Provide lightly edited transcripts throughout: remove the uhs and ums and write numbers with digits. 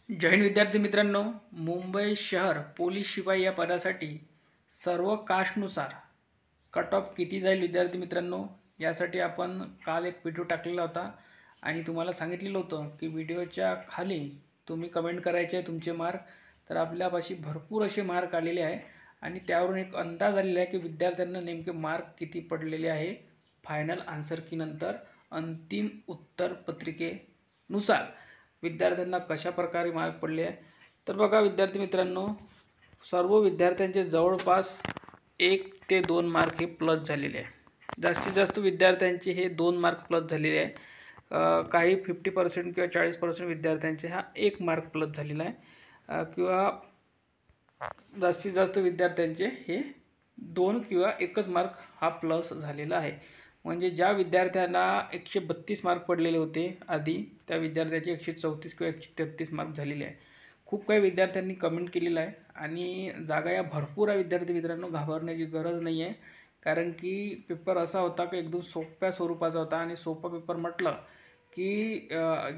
जय हिंद विद्यार्थी मित्रांनो. मुंबई शहर पोलीस शिपाई या पदासाठी सर्व कास्टनुसार कट ऑफ किती जाईल विद्यार्थी मित्रांनो, यासाठी आपण काल एक व्हिडिओ टाकलेला होता आणि तुम्हाला सांगितलेलं होतं की व्हिडिओच्या खाली तुम्ही कमेंट करायचे आहे तुमचे मार्क. तर आपल्यापाशी भरपूर असे मार्क आलेले आहे आणि त्यावरून एक अंदाज आलेला आहे की विद्यार्थ्यांना नेमके मार्क किती पडलेले आहे फायनल आन्सर की नंतर अंतिम उत्तरपत्रिकेनुसार विद्यार्थ्यांना कशा प्रकारे मार्क पडले आहे. तर बघा विद्यार्थी मित्रांनो, सर्व विद्यार्थ्यांचे जवळपास 1 ते 2 मार्क हे प्लस झालेले आहे. जास्तीत जास्त विद्यार्थ्यांचे हे 2 मार्क प्लस झालेले आहे. काही 50% किंवा 40% विद्यार्थ्यांचे हा 1 मार्क प्लस झालेला आहे. किंवा जास्तीत जास्त विद्यार्थ्यांचे हे 2 किंवा 1च मार्क हा प्लस झालेला आहे. म्हणजे ज्या विद्यार्थ्यांना 132 मार्क पडलेले होते आधी, त्या विद्यार्थ्याचे 134 किंवा 133 मार्क झालेले आहे. खूप काही विद्यार्थ्यांनी कमेंट केलेलं आहे आणि जागा या भरपूर आहे विद्यार्थी मित्रांनो, घाबरण्याची गरज नाही आहे. कारण की पेपर असा होता की एकदम सोप्या स्वरूपाचा होता आणि सोपा पेपर म्हटलं की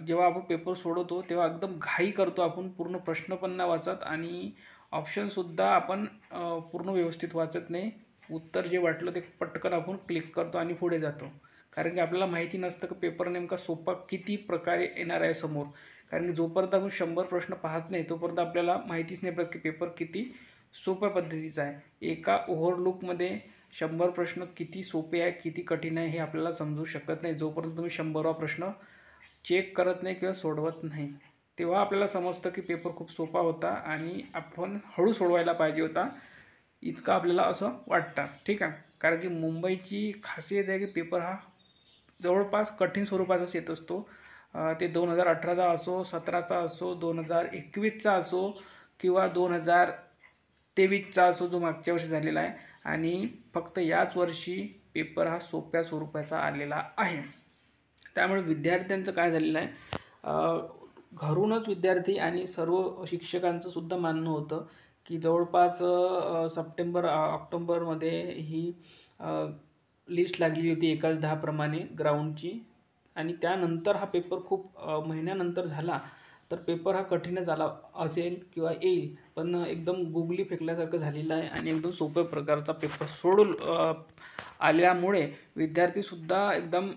जेव्हा आपण पेपर सोडवतो तेव्हा एकदम घाई करतो आपण, पूर्ण प्रश्न पण नाही वाचत आणि ऑप्शनसुद्धा आपण पूर्ण व्यवस्थित वाचत नाही. उत्तर जे वाटलं ते पटकन आपण क्लिक करतो आणि पुढे जातो. कारण की आपल्याला माहिती नसतं की पेपर नेमका सोपा किती प्रकारे येणार आहे समोर. कारण की जोपर्यंत आपण 100 प्रश्न पाहत नाही तोपर्यंत आपल्याला माहितीच नाही पडत की पेपर किती सोप्या पद्धतीचा आहे. एका ओव्हरलुकमध्ये 100 प्रश्न किती सोपे आहे किती कठीण आहे हे आपल्याला समजू शकत नाही जोपर्यंत तुम्ही 100वा प्रश्न चेक करत नाही किंवा सोडवत नाही. तेव्हा आपल्याला समजतं की पेपर खूप सोपा होता आणि आपण हळू सोडवायला पाहिजे होता, इतकं आपल्याला असं वाटतं. ठीक आहे. कारण की मुंबईची खासियत आहे की पेपर हा जवळपास कठीण स्वरूपाचाच येत असतो. ते 2018चा असो, 17चा असो, 2021चा असो किंवा 2023चा असो, जो मागच्या वर्षी झालेला आहे. आणि फक्त याच वर्षी पेपर हा सोप्या स्वरूपाचा आलेला आहे. त्यामुळे विद्यार्थ्यांचं काय झालेलं आहे, घरूनच विद्यार्थी आणि सर्व शिक्षकांचं सुद्धा मानणं होतं की जवळपास सप्टेंबर ऑक्टोबरमध्ये ही लिस्ट लागली होती एकाच 10 प्रमाणे ग्राउंडची आणि त्यानंतर हा पेपर खूप महिन्यानंतर झाला. तर पेपर हा कठीणच आला असेल किंवा येईल, पण एकदम गुगली फेकल्यासारखं झालेलं आहे आणि एकदम सोप्या प्रकारचा पेपर सोडून आल्यामुळे विद्यार्थीसुद्धा एकदम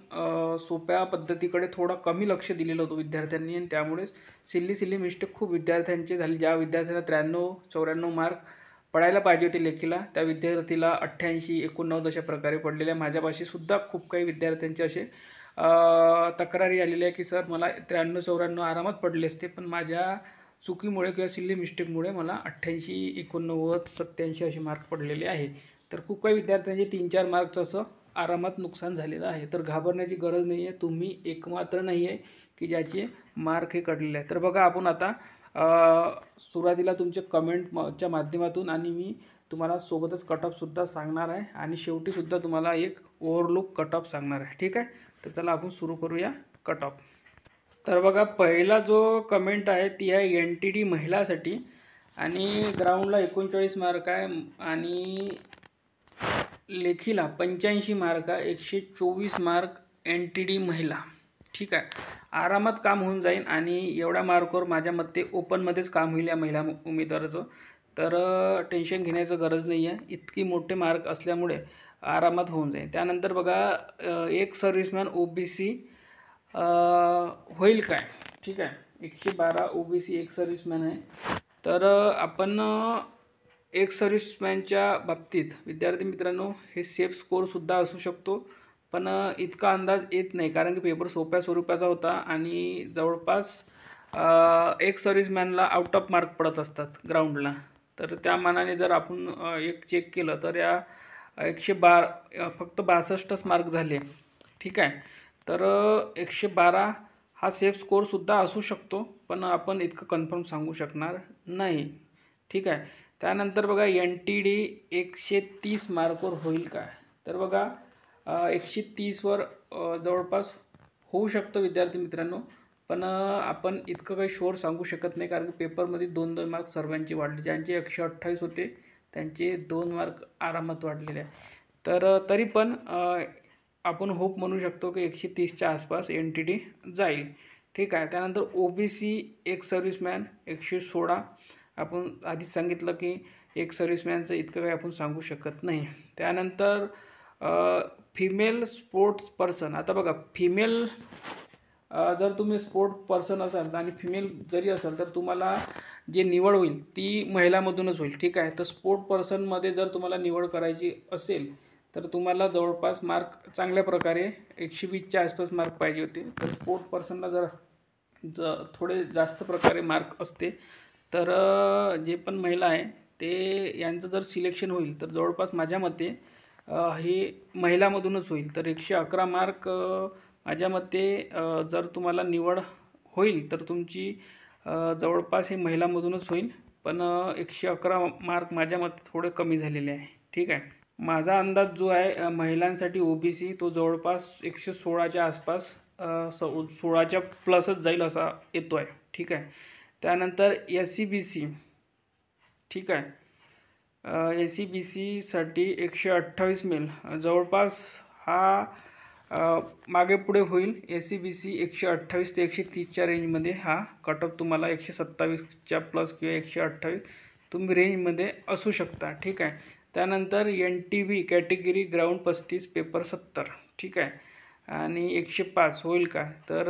सोप्या पद्धतीकडे थोडं कमी लक्ष दिलेलं होतं विद्यार्थ्यांनी आणि त्यामुळेच सिल्ली मिस्टेक खूप विद्यार्थ्यांची झाली. ज्या विद्यार्थ्यांना 93-94 मार्क पडायला पाहिजे होते लेखीला, त्या विद्यार्थीला 88-89 अशा प्रकारे पडलेले आहे. माझ्यापाशीसुद्धा खूप काही विद्यार्थ्यांचे असे तक्रारी आलेल्या आहे की सर मला 93-94 आरामात पडले असते, पण माझ्या चुकीमुळे किंवा सिल्ली मिस्टेकमुळे मला 88, 89, 87 असे मार्क पडलेले आहे. तर खूप काही विद्यार्थ्यांचे 3-4 मार्क्स असं आरामात नुकसान झालेलं आहे. तर घाबरण्याची गरज नाही आहे. तुम्ही एकमात्र नाही आहे की ज्याचे मार्क हे कटलेले आहे. तर बघा आपण आता सुरुवातीला तुमचे कमेंटच्या माध्यमातून आणि मी तुम्हाला सोबतच कट ऑफसुद्धा सांगणार आहे आणि शेवटीसुद्धा तुम्हाला एक ओव्हरलुक कट ऑफ सांगणार आहे. ठीक आहे. तर चला आपण सुरू करूया कट ऑफ. तर बघा पहिला जो कमेंट आहे ती आहे NTD महिलासाठी आणि ग्राउंडला 39 मार्क आहे आणि लेखीला 85 मार्क आहे. 124 मार्क NTD महिला. ठीक आहे. आरामात काम होऊन जाईल आणि एवढ्या मार्कवर माझ्या मते ओपनमध्येच काम होईल या महिला उमेदवाराचं. तर टेन्शन घेण्याचं गरज नाही आहे. इतकी मोठे मार्क असल्यामुळे आरामात होऊन जाईल. त्यानंतर बघा एक सर्व्हिसमॅन OBC होईल काय. ठीक आहे. 112 OBC एक सर्व्हिसमॅन आहे. तर आपण एक सर्व्हिसमॅनच्या बाबतीत विद्यार्थी मित्रांनो हे सेफ स्कोअरसुद्धा असू शकतो, पण इतका अंदाज येत नाही कारण की पेपर सोप्या स्वरूपाचा होता आणि जवळपास एक सर्व्हिसमॅनला आउट ऑफ मार्क पडत असतात ग्राउंडला. तर त्या मानाने जर आपण एक चेक केलं तर या 112 फक्त 62च मार्क झाले. ठीक आहे. तर 112 हा सेफ स्कोअरसुद्धा असू शकतो, पण आपण इतकं कन्फर्म सांगू शकणार नाही. ठीक आहे. त्यानंतर बघा NTD 130 मार्कवर होईल काय. तर बघा 130वर जवळपास होऊ शकतं विद्यार्थी मित्रांनो, पण आपण इतकं काही शुअर सांगू शकत नाही कारण की पेपरमध्ये 2-2 मार्क सर्वांचे वाढले. ज्यांचे 128 होते त्यांचे 2 मार्क आरामात वाढलेले आहे. तर तरी पण आपण होप म्हणू शकतो की 130च्या आसपास NTD जाईल. ठीक आहे. त्यानंतर OBC एक सर्व्हिसमॅन 116. आपण आधीच सांगितलं की एक सर्व्हिसमॅनचं इतकं काही आपण सांगू शकत नाही. त्यानंतर फिमेल स्पोर्ट्स पर्सन. आता बघा, फिमेल जर तुम्ही स्पोर्ट पर्सन असाल आणि फिमेल जरी असाल तर तुम्हाला जे निवड होईल ती महिलामधूनच होईल. ठीक आहे. तर स्पोर्ट पर्सनमध्ये जर तुम्हाला निवड करायची असेल तर तुम्हाला जवळपास मार्क चांगल्या प्रकारे 120च्या आसपास मार्क पाहिजे होते. तर स्पोर्ट पर्सनला जर थोडे जास्त प्रकारे मार्क असते तर जे पण महिला आहे ते यांचं जर सिलेक्शन होईल तर जवळपास माझ्या मते हे महिलामधूनच होईल. तर 111 मार्क माझ्या मते जर तुम्हाला निवड होईल तर तुमची जवळपास हे महिलामधूनच होईल. पण 111 मार्क माझ्या मते थोडे कमी झालेले आहे. ठीक आहे. माझा अंदाज जो आहे महिलांसाठी OBC तो जवळपास 116च्या आसपास 16च्या प्लसच जाईल असा येतो आहे. ठीक आहे. त्यानंतर SCBC. ठीक आहे. SCBC साठी 128 मेल जवळपास हा मागे पुढे होईल. SCBC 128 ते 130च्या रेंजमध्ये हा कट ऑफ तुम्हाला 127च्या प्लस किंवा 128 तुम्ही रेंजमध्ये असू शकता. ठीक आहे. त्यानंतर NTB कॅटेगरी ग्राउंड 35 पेपर 70. ठीक आहे. आणि 105 होईल का? तर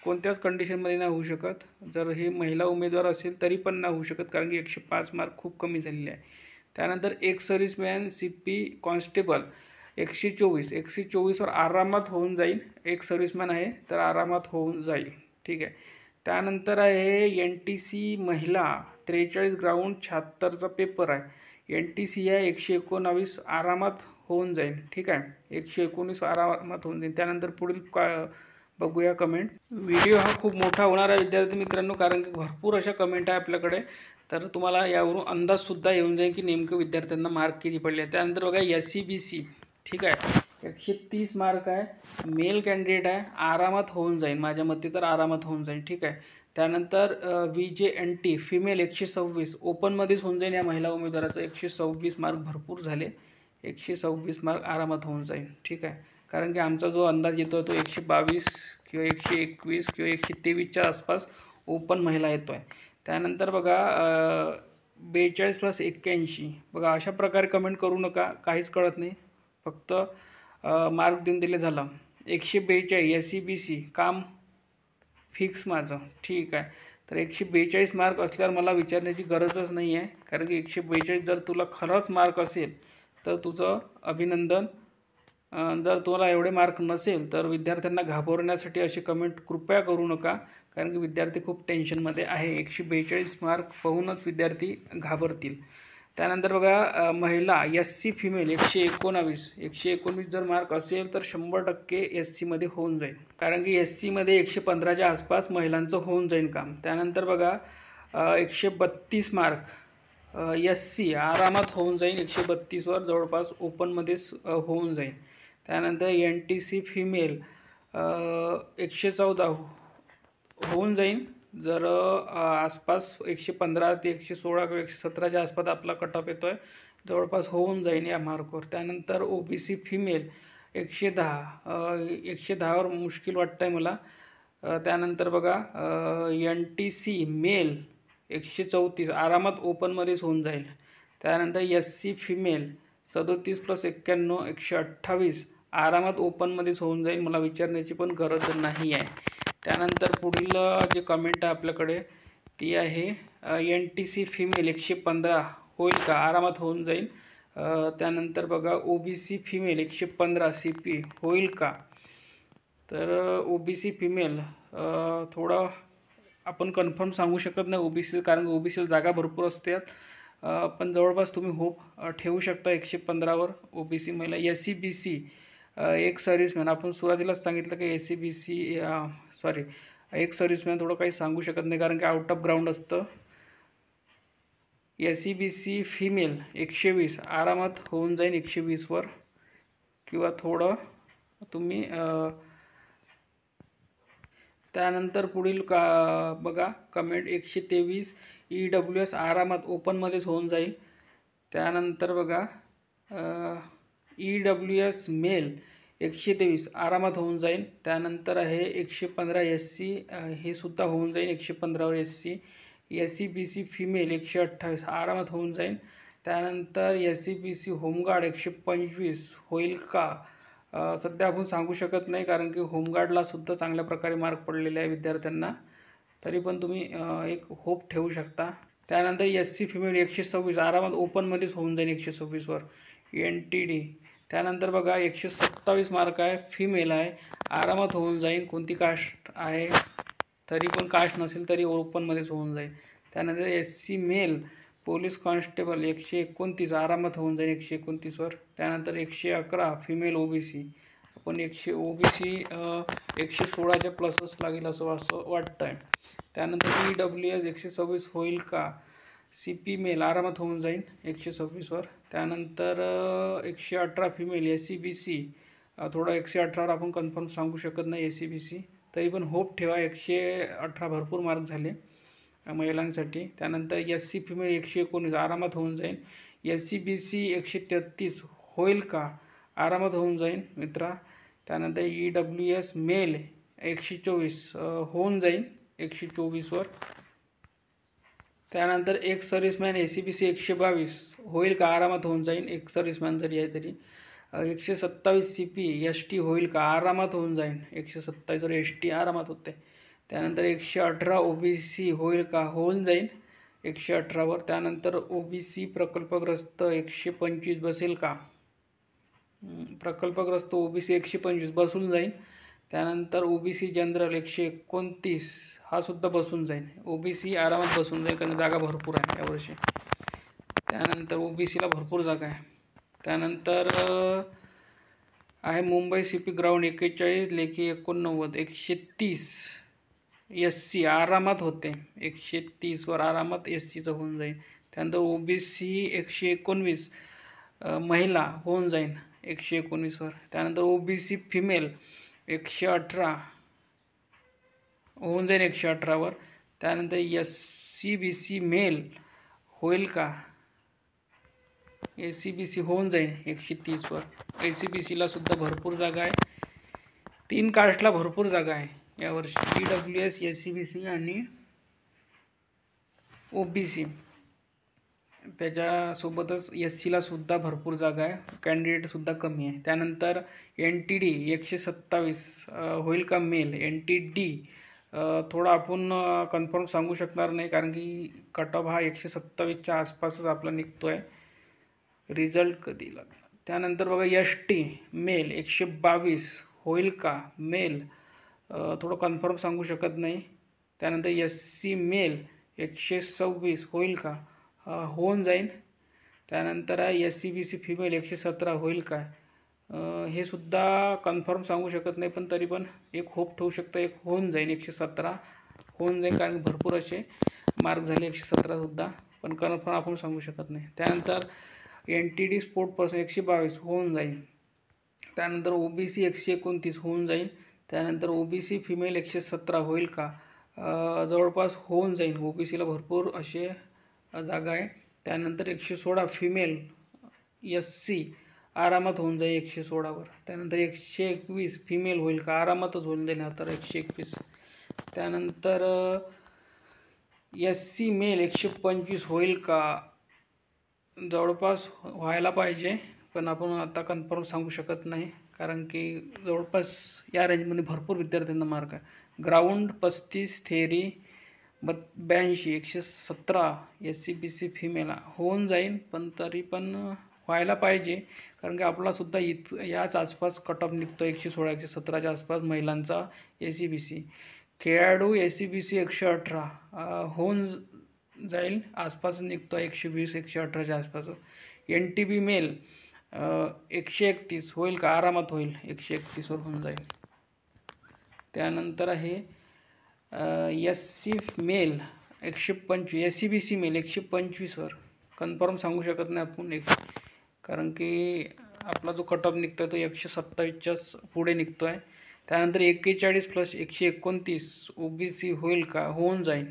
कोणत्याच कंडिशनमध्ये नाही होऊ शकत. जर हे महिला उमेदवार असेल तरी पण नाही होऊ शकत, कारण की 105 मार्क खूप कमी झालेले आहे. त्यानंतर एक सर्व्हिसमॅन CP कॉन्स्टेबल 124वर आरामात होऊन जाईल. एक सर्व्हिसमॅन आहे तर आरामात होऊन जाईल. ठीक आहे. त्यानंतर आहे NTC महिला 43 ग्राउंड 76चा पेपर आहे. NTC आहे 119 आरामात होऊन जाईल. ठीक आहे. 119 आरामात होऊन जाईल. त्यानंतर पुढील बघूया कमेंट. व्हिडिओ हा खूप मोठा होणार आहे विद्यार्थी मित्रांनो, कारण की भरपूर अशा कमेंट आहे आपल्याकडे. तर तुम्हाला यावरून अंदाजसुद्धा येऊन जाईल की नेमकं विद्यार्थ्यांना मार्क किती पडले. त्यानंतर बघा SCBC. ठीक आहे. 130 मार्क आहे. मेल कॅन्डिडेट आहे. आरामात होऊन जाईल माझ्या मते, तर आरामात होऊन जाईल. ठीक आहे. त्यानंतर VJNT फिमेल 126 ओपनमध्येच होऊन जाईल. या महिला उमेदवाराचं 126 मार्क भरपूर झाले. 126 मार्क आरामात होऊन जाईल. ठीक आहे. कारण की आमचा जो अंदाज येतो तो 122 किंवा 121 किंवा 123च्या आसपास ओपन महिला येतो आहे. त्यानंतर बघा 42 + 81. बघा अशा प्रकारे कमेंट करू नका, काहीच कळत नाही, फक्त मार्क देऊन दिले झालं. 142 SCBC काम फिक्स माझं. ठीक आहे. तर 142 मार्क असल्यावर मला विचारण्याची गरजच नाही आहे, कारण की 142 जर तुला खरंच मार्क असेल तर तुझं अभिनंदन. जर तुम्हाला एवढे मार्क नसेल तर विद्यार्थ्यांना घाबरण्यासाठी अशी कमेंट कृपया करू नका, कारण की विद्यार्थी खूप टेन्शनमध्ये आहे. 142 मार्क पाहूनच विद्यार्थी घाबरतील. त्यानंतर बघा महिला SC फिमेल 119 जर मार्क असेल तर 100% SCमध्ये होऊन जाईल, कारण की SCमध्ये 115च्या आसपास महिलांचं होऊन जाईल काम. त्यानंतर बघा 132 मार्क SC आरामात होऊन जाईल. 132वर जवळपास ओपनमध्येच होऊन जाईल. त्यानंतर NTC फिमेल 114 होऊन जाईल. जर आसपास 115 ते 116 किंवा 117च्या आसपास आपला कट ऑफ येतो आहे, जवळपास होऊन जाईल या मार्कवर. त्यानंतर OBC फिमेल 110वर मुश्किल वाटतं आहे मला. त्यानंतर बघा NTC मेल 134 आरामात ओपनमध्येच होऊन जाईल. त्यानंतर SC फिमेल 37 + 91 128 आरामात ओपनमध्येच होऊन जाईल, मला विचारण्याची पण गरज नाही आहे. त्यानंतर पुढील जे कमेंट आहे आपल्याकडे ती आहे NTC फिमेल 115 होईल का? आरामात होऊन जाईल. त्यानंतर बघा OBC फिमेल 115 CP होईल का? तर OBC फिमेल थोडं आपण कन्फर्म सांगू शकत नाही OBC, कारण OBCला जागा भरपूर असतात. पण जवळपास तुम्ही होप ठेवू शकता 115वर OBC महिला. SCBC एक सर्व्हिसमॅन, आपण सुरुवातीलाच सांगितलं की SCBC एक सर्व्हिसमॅन थोडं काही सांगू शकत नाही, कारण की आउट ऑफ ग्राउंड असतं. SCBC फिमेल 120 आरामात होऊन जाईल 120वर, किंवा थोडं तुम्ही. त्यानंतर पुढील बघा कमेंट 123 EWS आरामात ओपनमध्येच होऊन जाईल. त्यानंतर बघा EWS मेल 123 आरामात होऊन जाईल. त्यानंतर आहे 115 SC, हे सुद्धा होऊन जाईल 115वर SC. SC BC फिमेल 128 आरामात होऊन जाईल. त्यानंतर SC BC होमगार्ड 125 होईल का? सध्या आपण सांगू शकत नाही, कारण की होमगार्डला सुद्धा चांगल्या प्रकारे मार्क पडलेले आहे विद्यार्थ्यांना. तरी पण तुम्ही एक होप ठेवू शकता. त्यानंतर SC फिमेल 126 आरामात ओपनमध्येच होऊन जाईल 126वर NTD. त्यानंतर बघा 127 मार्क आहे, फिमेल आहे, आरामात होऊन जाईल. कोणती कास्ट आहे, तरी पण कास्ट नसेल तरी ओपनमध्येच होऊन जाईल. त्यानंतर SC मेल पोलीस कॉन्स्टेबल 129 आरामात होऊन जाईल 129वर. त्यानंतर 111 फिमेल OBC, आपण OBC 116च्या प्लसच लागेल असं वाटतं आहे. त्यानंतर EWS 126 होईल का? CP मेल आरामात होऊन जाईल 126वर. त्यानंतर 118 फिमेल SC BC, थोडं 118वर आपण कन्फर्म सांगू शकत नाही SC BC, तरी पण होप ठेवा. 118 भरपूर मार्क झाले महिलांसाठी. त्यानंतर SC फिमेल 119 आरामात होऊन जाईल. SC BC 133 होईल का? आरामात होऊन जाईल मित्रा. त्यानंतर EWS मेल 124 होऊन जाईल 124वर. त्यानंतर एक सर्व्हिसमॅन SC BC 122 होईल का? आरामात होऊन जाईल. एक सर्व्हिसमॅन जरी आहे तरी. 127 CP ST होईल का? आरामात होऊन जाईल 127वर ST आरामात होते. त्यानंतर 118 OBC होईल का? होऊन जाईल 118वर. त्यानंतर OBC प्रकल्पग्रस्त 125 बसेल का? प्रकल्पग्रस्त OBC 125 बसून जाईल. त्यानंतर OBC जनरल 129 हा सुद्धा बसून जाईल. OBC आरामात बसून जाईल, कारण जागा भरपूर आहे यावर्षी. त्यानंतर OBCला भरपूर जागा आहे. त्यानंतर आहे मुंबई CP ग्राउंड 41 लेखी 89 130 SC आरामात होते 130वर आरामात SCचं होऊन जाईल. त्यानंतर OBC 119 महिला होऊन जाईल 119वर. त्यानंतर OBC फिमेल 118 होऊन जाईल 118वर. त्यानंतर SC BC मेल होईल का? SC BC होऊन जाईल 130वर. SC BCला सुद्धा भरपूर जागा आहे. 3 कास्टला भरपूर जागा आहे यावर्षी, EWS SC BC आणि OBC. त्याच्यासोबतच SCला सुद्धा भरपूर जागा आहे, कॅन्डिडेटसुद्धा कमी आहे. त्यानंतर NTD 127 होईल का मेल? NTD थोडा आपण कन्फर्म सांगू शकणार नाही, कारण की कट ऑफ हा 127च्या आसपासच आपला निघतो आहे. रिझल्ट कधी लागला? त्यानंतर बघा ST मेल 122 होईल का? मेल थोडं कन्फर्म सांगू शकत नाही. त्यानंतर SC मेल 126 होईल का? होऊन जाईल. त्यानंतर SC BC फिमेल 117 होईल का? हे सुद्धा कन्फर्म सांगू शकत नाही, पण तरी पण एक होप ठेवू शकता, एक होऊन जाईल 117 होऊन जाईल, कारण भरपूर असे मार्क झाले 117सुद्धा, पण कन्फर्म आपण सांगू शकत नाही. त्यानंतर NTD स्पोर्ट पर्सन 122 होऊन जाईल. त्यानंतर OBC 129 होऊन जाईल. त्यानंतर OBC फिमेल 117 होईल का? जवळपास होऊन जाईल. OBCला भरपूर असे जागा आहे. त्यानंतर 116 फिमेल SC आरामात होऊन जाईल 116वर. त्यानंतर 121 फिमेल होईल का? आरामातच होऊन जाईल हा तर 121. त्यानंतर SC मेल 125 होईल का? जवळपास व्हायला पाहिजे, पण आपण आता कन्फर्म सांगू शकत नाही, कारण की जवळपास या रेंजमध्ये भरपूर विद्यार्थ्यांना मार्क आहे. Ground 35 theory 82 117 SC BC female होऊन जाईल, पण तरी पण व्हायला पाहिजे, कारण की आपलासुद्धा याच आसपास कट ऑफ निघतो 116 117च्या आसपास महिलांचा SC BC. खेळाडू SC BC 118 होऊन जाईल, आसपास निघतो 120 118च्या आसपास. NTB मेल 131 होईल का? आरामात होईल 131वर होऊन जाईल. त्यानंतर आहे SC male 125 SC BC male 125वर कन्फर्म सांगू शकत नाही आपण, कारण की आपला जो कट ऑफ निघतो आहे तो 127च्याच पुढे निघतो आहे. त्यानंतर 41 + 129 OBC होईल का? होऊन जाईल.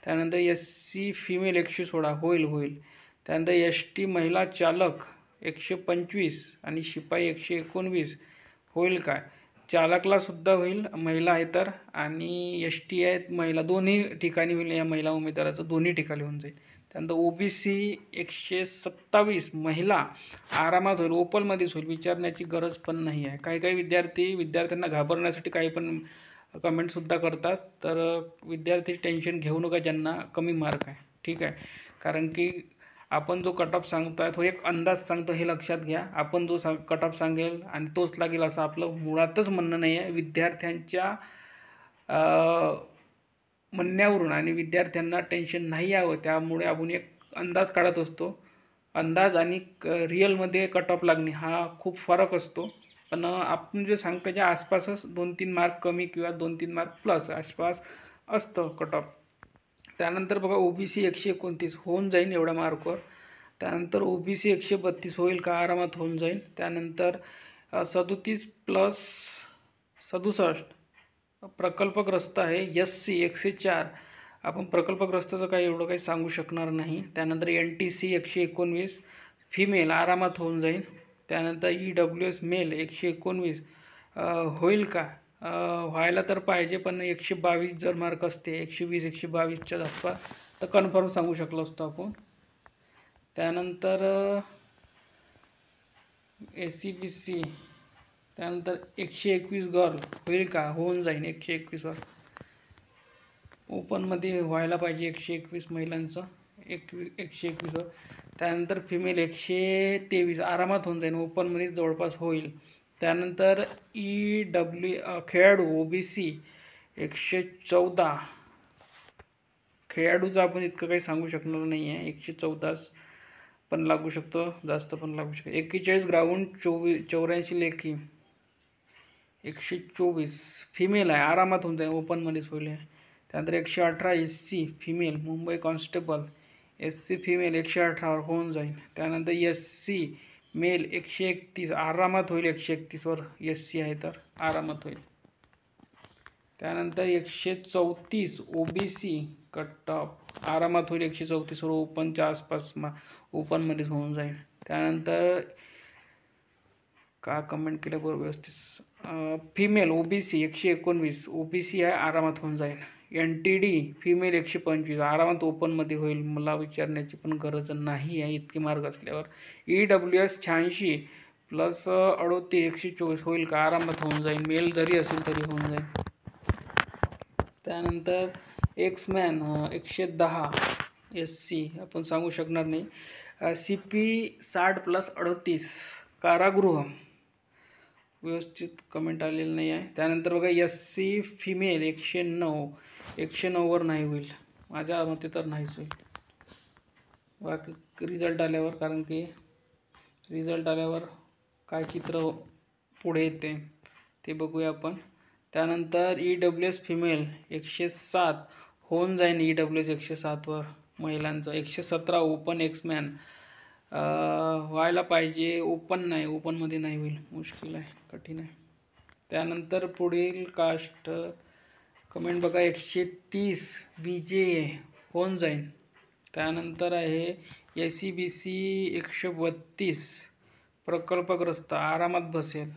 त्यानंतर SC फिमेल 116 होईल. त्यानंतर ST महिला चालक 125 आणि शिपाई 119 होईल काय? चालकला सुद्धा होईल, महिला आहे तर, आणि एस टी आहेत महिला, दोन्ही ठिकाणी होईल. या महिला उमेदवाराचं दोन्ही ठिकाणी होऊन जाईल. त्यानंतर OBC 127 महिला आरामात होईल, ओपनमध्येच होईल, विचारण्याची गरज पण नाही आहे. काही काही विद्यार्थ्यांना घाबरण्यासाठी काही पण कमेंटसुद्धा करतात. तर विद्यार्थी टेन्शन घेऊ नका ज्यांना कमी मार्क आहे, ठीक आहे. कारण की आपण जो कट ऑफ सांगतोय तो एक अंदाज सांगतो, हे लक्षात घ्या. आपण जो कट ऑफ सांगेल आणि तोच लागेल असं आपलं मुळातच म्हणणं नाही आहे. विद्यार्थ्यांच्या म्हणण्यावरून आणि विद्यार्थ्यांना टेन्शन नाही यावं त्यामुळे आपण एक अंदाज काढत असतो. अंदाज आणि रिअलमध्ये कट ऑफ लागणे हा खूप फरक असतो. पण आपण जे सांगतो त्याच्या आसपासच 2-3 मार्क कमी किंवा 2-3 मार्क प्लस आसपास असतं कट ऑफ. त्यानंतर बघा OBC 129 होऊन जाईल एवढ्या मार्कवर. त्यानंतर OBC 132 होईल का? आरामात होऊन जाईल. त्यानंतर 37 प्लस 67 प्रकल्पग्रस्त आहे. SC 104 आपण प्रकल्पग्रस्ताचं काही एवढं काही सांगू शकणार नाही. त्यानंतर NTC 119 फिमेल आरामात होऊन जाईल. त्यानंतर EWS मेल 119 होईल का? व्हायला तर पाहिजे, पण 122 जर मार्क असते 120-122च्या आसपास तर कन्फर्म सांगू शकलो असतो आपण. त्यानंतर SCBC त्यानंतर 121 गर्ल होईल का? होऊन जाईल 121वर. ओपनमध्ये व्हायला पाहिजे 121 महिलांचं 121वर. त्यानंतर फिमेल 123 आरामात होऊन जाईल, ओपनमध्ये जवळपास होईल. त्यानंतर खेळाडू OBC 114 खेळाडूचं आपण इतकं काही सांगू शकणार नाही आहे. 114 पण लागू शकतो, जास्त पण लागू शकतो. 41 ग्राउंड 84 लेखी 124 फिमेल आहे, आरामात होऊन जाईल, ओपनमध्येच होईल. त्यानंतर 118 SC female Mumbai constable SC female 118वर होऊन जाईल. त्यानंतर SC मेल 131 आरामात होईल, 131वर SC आहे तर आरामात होईल. त्यानंतर 134 OBC कट ऑफ आरामात होईल, 134वर ओपनच्या आसपास ओपनमध्येच होऊन जाईल. त्यानंतर का कमेंट केलं बरोबर व्यवस्थित, फिमेल OBC 119 OBC आहे, आरामात होऊन जाईल. NTD फिमेल 125 आरामात ओपनमध्ये होईल, मला विचारण्याची पण गरज नाही आहे इतके मार्क असल्यावर. EWS 86 प्लस 38 124 होईल का? आरामात होऊन जाईल, मेल जरी असेल तरी होऊन जाईल. त्यानंतर एक्समॅन 110 SC आपण सांगू शकणार नाही. CP 60 प्लस 38 कारागृह व्यवस्थित कमेंट आलेलं नाही आहे. त्यानंतर बघा SC फिमेल 109वर नाही होईल, माझ्या मते तर नाहीच होईल. बाकी रिझल्ट आल्यावर, कारण की रिझल्ट आल्यावर काय चित्र पुढे येते ते बघूया आपण. त्यानंतर EWS फिमेल 107 होऊन जाईल, EWS 107वर महिलांचं. 117 ओपन एक्समॅन व्हायला पाहिजे, ओपन नाही, ओपनमध्ये नाही होईल, मुश्किल आहे, कठीण आहे. त्यानंतर पुढील कास्ट कमेंट बघा 130 BJ होऊन जाईल. त्यानंतर आहे SCBC 132 प्रकल्पग्रस्त आरामात बसेल.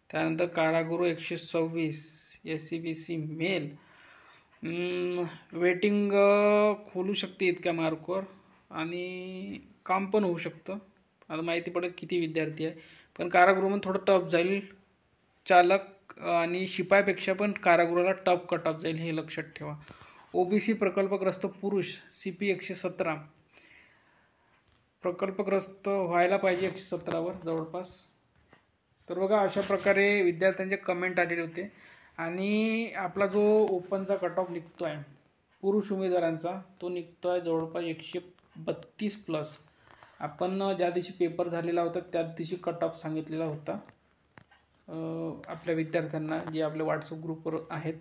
त्यानंतर कारागृह 126 SCBC मेल वेटिंग खोलू शकते इतक्या मार्कवर आणि काम पण होऊ शकतं. आता माहिती पडेल किती विद्यार्थी आहे, पण कारागृहमध्ये थोडं टफ जाईल. चालक आणि शिपाईपेक्षा पण कारागृहाला टफ कट ऑफ जाईल, हे लक्षात ठेवा. OBC प्रकल्पग्रस्त पुरुष CP 117 प्रकल्पग्रस्त व्हायला पाहिजे 117वर जवळपास. तर बघा अशा प्रकारे विद्यार्थ्यांचे कमेंट आलेले होते. आणि आपला जो ओपनचा कट ऑफ निघतो आहे पुरुष उमेदवारांचा, तो निघतो आहे जवळपास 132 प्लस. आपण ज्या दिवशी पेपर झालेला होता त्या दिवशी कट ऑफ सांगितलेला होता आपल्या विद्यार्थ्यांना, जे आपल्या व्हॉट्सअप ग्रुपवर आहेत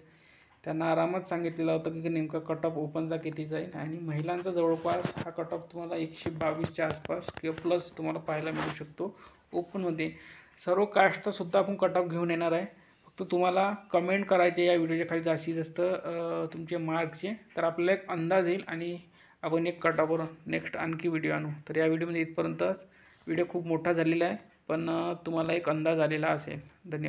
त्यांना आरामात सांगितलेला होता की नेमका कट ऑफ ओपनचा किती जाईल. आणि महिलांचा जवळपास हा कट ऑफ तुम्हाला 122च्या आसपास किंवा प्लस तुम्हाला पाहायला मिळू शकतो ओपनमध्ये. सर्व कास्टचा सुद्धा आपण कट ऑफ घेऊन येणार आहे. फक्त तुम्हाला कमेंट करायचे या व्हिडिओच्या खाली जास्तीत जास्त तुमचे मार्कचे, तर आपल्याला एक अंदाज येईल आणि आपण एक कट ऑफवर नेक्स्ट आणखी व्हिडिओ आणू. तर या व्हिडिओमध्ये इथपर्यंतच. व्हिडिओ खूप मोठा झालेला आहे, पण तुम्हाला एक अंदाज आलेला असेल. धन्यवाद.